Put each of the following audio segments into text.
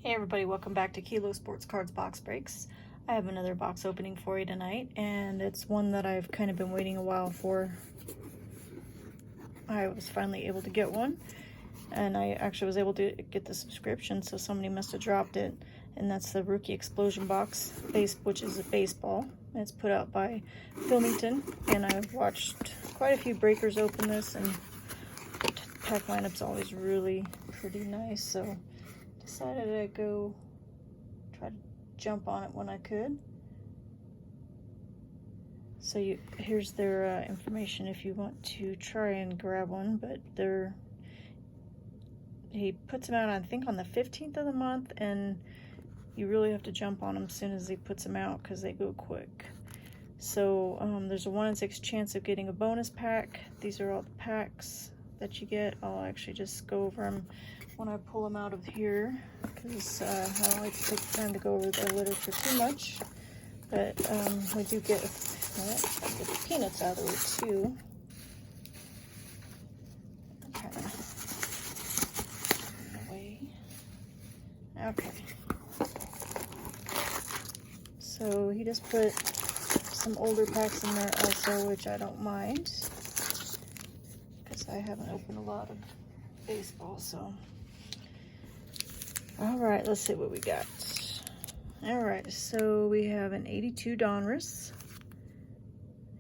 Hey everybody, welcome back to Kilo Sports Cards Box Breaks. I have another box opening for you tonight, and it's one that I've kind of been waiting a while for. I was finally able to get one, and I actually was able to get the subscription, so somebody must have dropped it, and that's the Rookie Explosion box, which is a baseball. It's put out by Filmington, and I've watched quite a few breakers open this, and the pack lineup's always really pretty nice, so decided to go try to jump on it when I could. So here's their information if you want to try and grab one, but he puts them out I think on the 15th of the month, and you really have to jump on them as soon as he puts them out because they go quick. So there's a 1 in 6 chance of getting a bonus pack. These are all the packs that you get. I'll actually just go over them when I pull them out of here, because I don't like to take the time to go over the literature too much. But we do get, well, get the peanuts out of the way too. Okay. So he just put some older packs in there also, which I don't mind, because I haven't opened a lot of baseball, so. All right, let's see what we got. All right, so we have an 82 Donruss.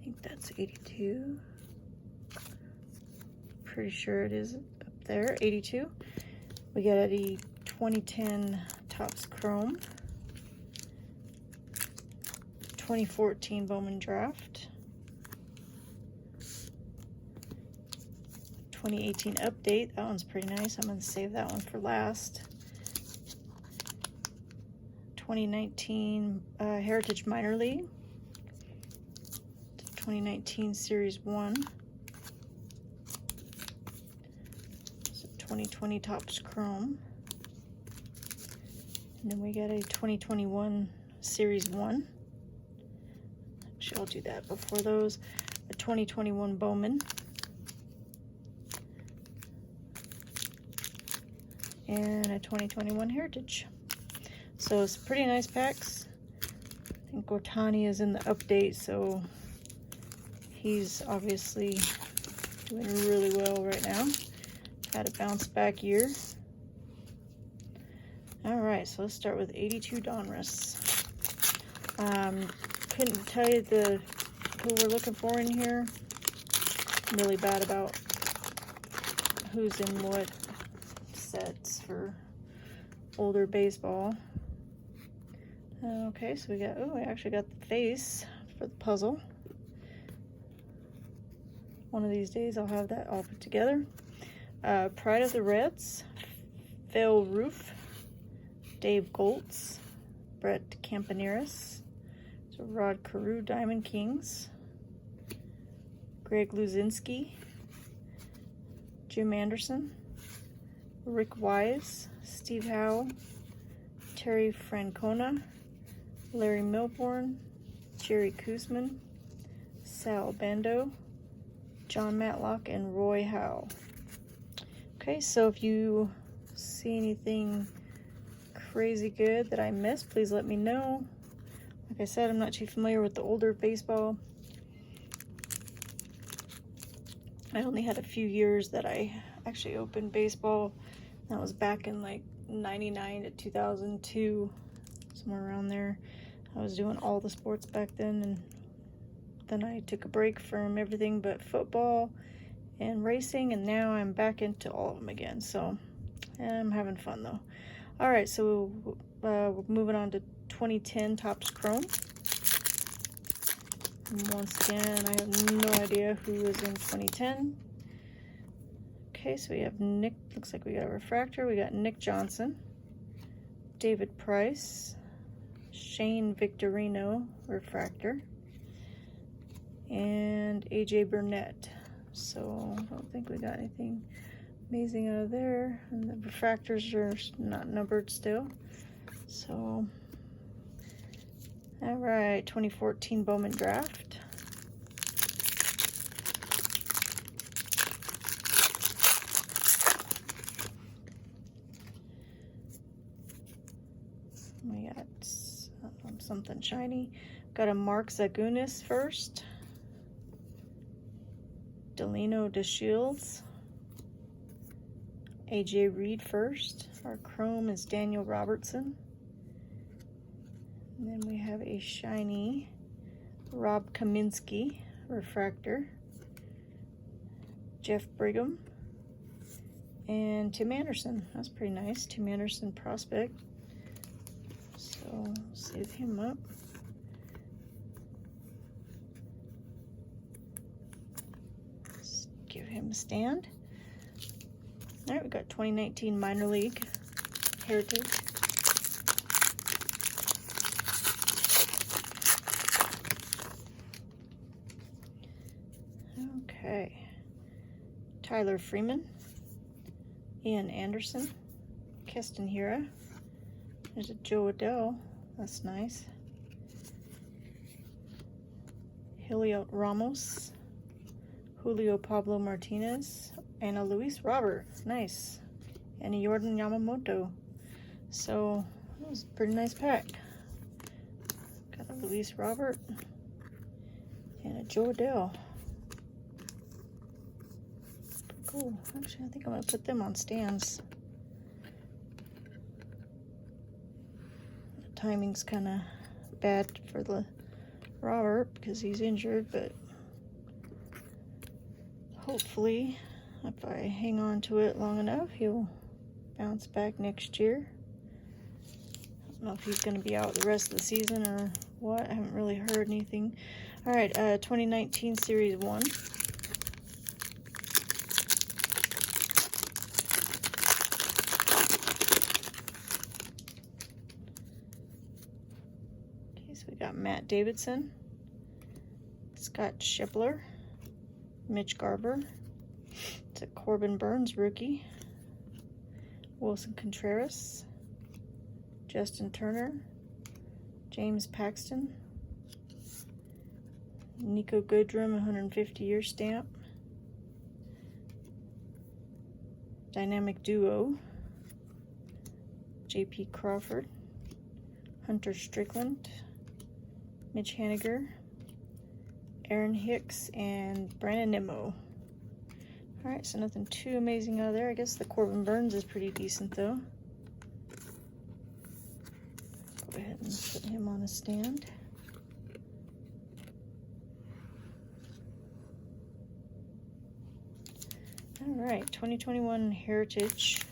I think that's 82. Pretty sure it is up there, 82. We got a 2010 Topps Chrome. 2014 Bowman Draft. 2018 Update. That one's pretty nice. I'm going to save that one for last. 2019 Heritage Minor League, 2019 Series 1, so 2020 Topps Chrome, and then we got a 2021 Series 1. Actually, I'll do that before those. A 2021 Bowman, and a 2021 Heritage. So it's pretty nice packs. I think Ohtani is in the update, so he's obviously doing really well right now. Had a bounce back year. All right, so let's start with 82 Donruss. Couldn't tell you who we're looking for in here. I'm really bad about who's in what sets for older baseball. Okay, so we actually got the face for the puzzle. One of these days I'll have that all put together. Pride of the Reds, Phil Roof, Dave Goltz, Brett Campaneris, so Rod Carew Diamond Kings, Greg Luzinski, Jim Anderson, Rick Wise, Steve Howe, Terry Francona, Larry Milbourne, Jerry Koosman, Sal Bando, John Matlock, and Roy Howe. Okay, so if you see anything crazy good that I missed, please let me know. Like I said, I'm not too familiar with the older baseball. I only had a few years that I actually opened baseball. That was back in like 99 to 2002, somewhere around there. I was doing all the sports back then, and then I took a break from everything but football and racing, and now I'm back into all of them again, so I'm having fun though. All right, so we're moving on to 2010 Topps Chrome. And once again, I have no idea who is in 2010. Okay, so we have Nick, looks like we got a refractor. We got Nick Johnson, David Price, Shane Victorino, refractor, and AJ Burnett. So I don't think we got anything amazing out of there. And the refractors are not numbered still. So, all right, 2014 Bowman Draft. We got something shiny. Got a Mark Zagunis first. Delino DeShields. AJ Reed first. Our chrome is Daniel Robertson. And then we have a shiny Rob Kaminsky refractor. Jeff Brigham. And Tim Anderson. That's pretty nice. Tim Anderson prospect. So save him up. Let's give him a stand. All right, we got 2019 minor league heritage. Okay. Tyler Freeman, Ian Anderson, Keston Hira. There's a Joe Adell. That's nice. Heliot Ramos, Julio Pablo Martinez, and a Luis Robert. Nice. And a Jordan Yamamoto. So that was a pretty nice pack. Got a Luis Robert and a Joe Adell. Cool. Actually, I think I'm gonna put them on stands. The timing's kind of bad for the Robert because he's injured, but hopefully, if I hang on to it long enough, he'll bounce back next year. I don't know if he's going to be out the rest of the season or what. I haven't really heard anything. All right, 2019 Series 1. We got Matt Davidson, Scott Schipler, Mitch Garber, it's a Corbin Burns rookie, Wilson Contreras, Justin Turner, James Paxton, Nico Goodrum 150-year stamp, Dynamic Duo, JP Crawford, Hunter Strickland, Mitch Haniger, Aaron Hicks, and Brandon Nimmo. Alright, so nothing too amazing out of there. I guess the Corbin Burns is pretty decent though. Go ahead and put him on a stand. Alright, 2021 Heritage.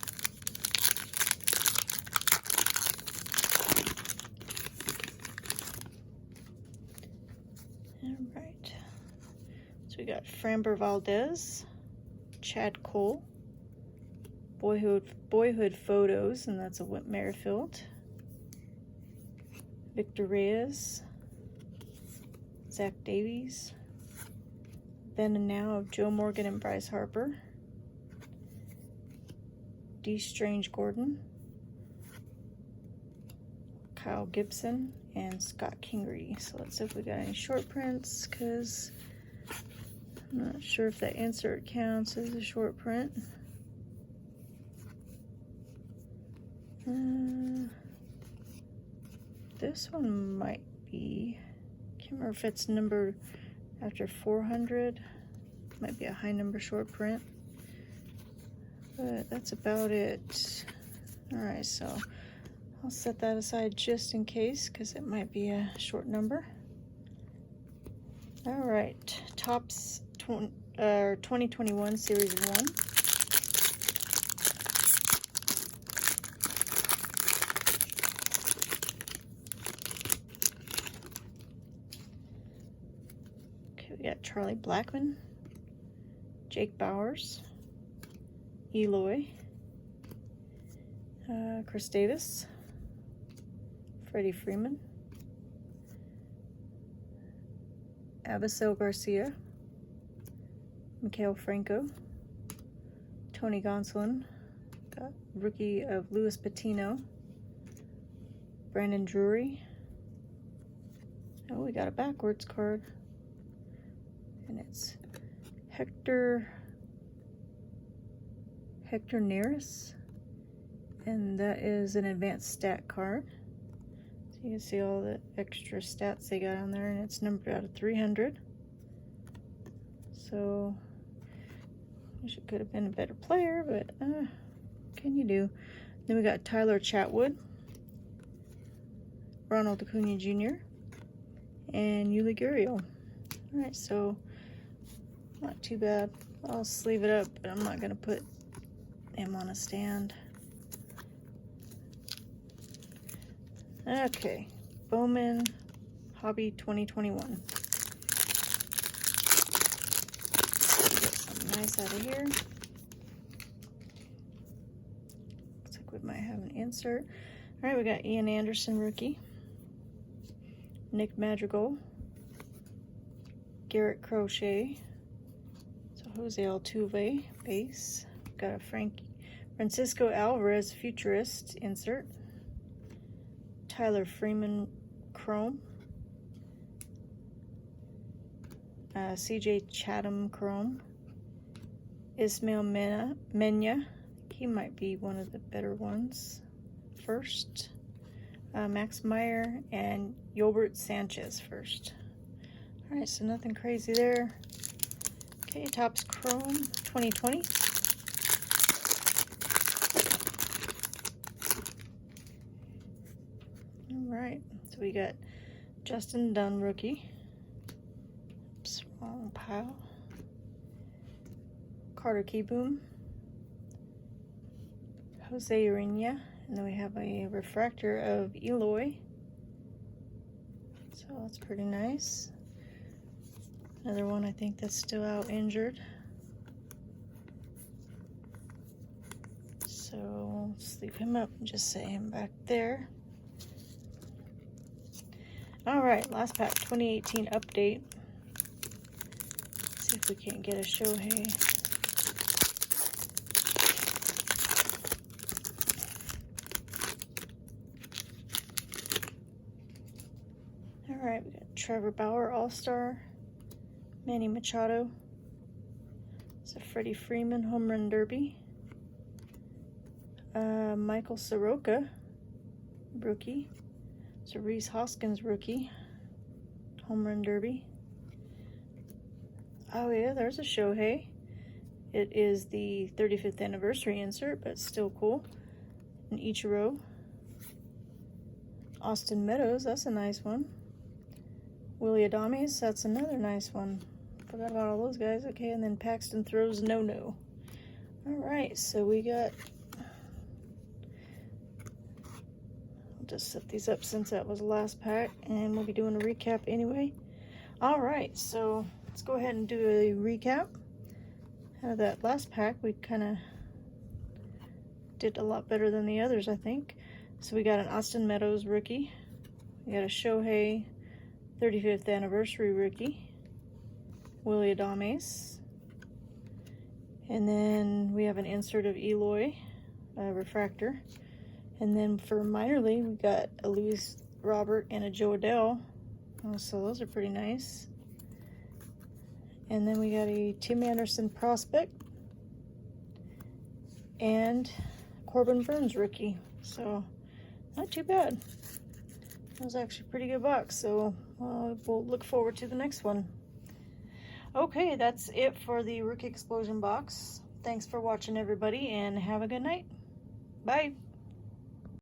Alright, so we got Framber Valdez, Chad Cole, Boyhood Photos, and that's a Whit Merrifield, Victor Reyes, Zach Davies, Then and Now of Joe Morgan and Bryce Harper, D. Strange Gordon, Kyle Gibson, and Scott Kingery. So let's see if we got any short prints, because I'm not sure if that insert counts as a short print. This one might be, can't remember if it's numbered after 400. Might be a high number short print, but that's about it. All right, so I'll set that aside just in case, because it might be a short number. All right, Topps 2021 Series 1. Okay, we got Charlie Blackmon, Jake Bowers, Eloy, Chris Davis, Freddie Freeman, Abigail Garcia, Mikhail Franco, Tony Gonsolin, got rookie of Louis Patino, Brandon Drury. Oh, we got a backwards card, and it's Hector Neris, and that is an advanced stat card. So you can see all the extra stats they got on there, and it's numbered out of 300. So, wish it could have been a better player, but can you do? Then we got Tyler Chatwood, Ronald Acuna Jr., and Yuli Gurriel. Alright, so not too bad. I'll sleeve it up, but I'm not going to put him on a stand. Okay, Bowman Hobby 2021. Get something nice out of here. Looks like we might have an insert. Alright, we got Ian Anderson, rookie. Nick Madrigal. Garrett Crochet. So Jose Altuve, base. Got a Francisco Alvarez, futurist, insert. Tyler Freeman, chrome. CJ Chatham, chrome. Ismail Mena, he might be one of the better ones. First. Max Meyer and Yolbert Sanchez first. Alright, so nothing crazy there. Okay, Topps Chrome 2020. Alright, so we got Justin Dunn, rookie. Oops, wrong pile. Carter Kieboom. Jose Urena. And then we have a refractor of Eloy. So that's pretty nice. Another one I think that's still out injured. So let's leave him up and just set him back there. Alright, last pack, 2018 update. Let's see if we can't get a Shohei. Alright, we got Trevor Bauer, All-Star. Manny Machado. It's a Freddie Freeman Home Run Derby. Michael Soroka, rookie. It's a Reese Hoskins, rookie. Home Run Derby. Oh yeah, there's a Shohei. It is the 35th anniversary insert, but still cool. An Ichiro. Austin Meadows, that's a nice one. Willie Adames, that's another nice one. Forgot about all those guys. Okay, and then Paxton throws no. Alright, so we got... I'll just set these up since that was the last pack, and we'll be doing a recap anyway. Alright, so let's go ahead and do a recap. Out of that last pack, we kind of did a lot better than the others, I think. So we got an Austin Meadows rookie. We got a Shohei 35th anniversary rookie. Willie Adames. And then we have an insert of Eloy, refractor. And then for minor league, we got a Luis Robert and a Joe Adell. So those are pretty nice. And then we got a Tim Anderson prospect. And Corbin Burns rookie. So not too bad. That was actually a pretty good box. So we'll look forward to the next one. Okay, that's it for the Rookie Explosion box. Thanks for watching, everybody, and have a good night. Bye.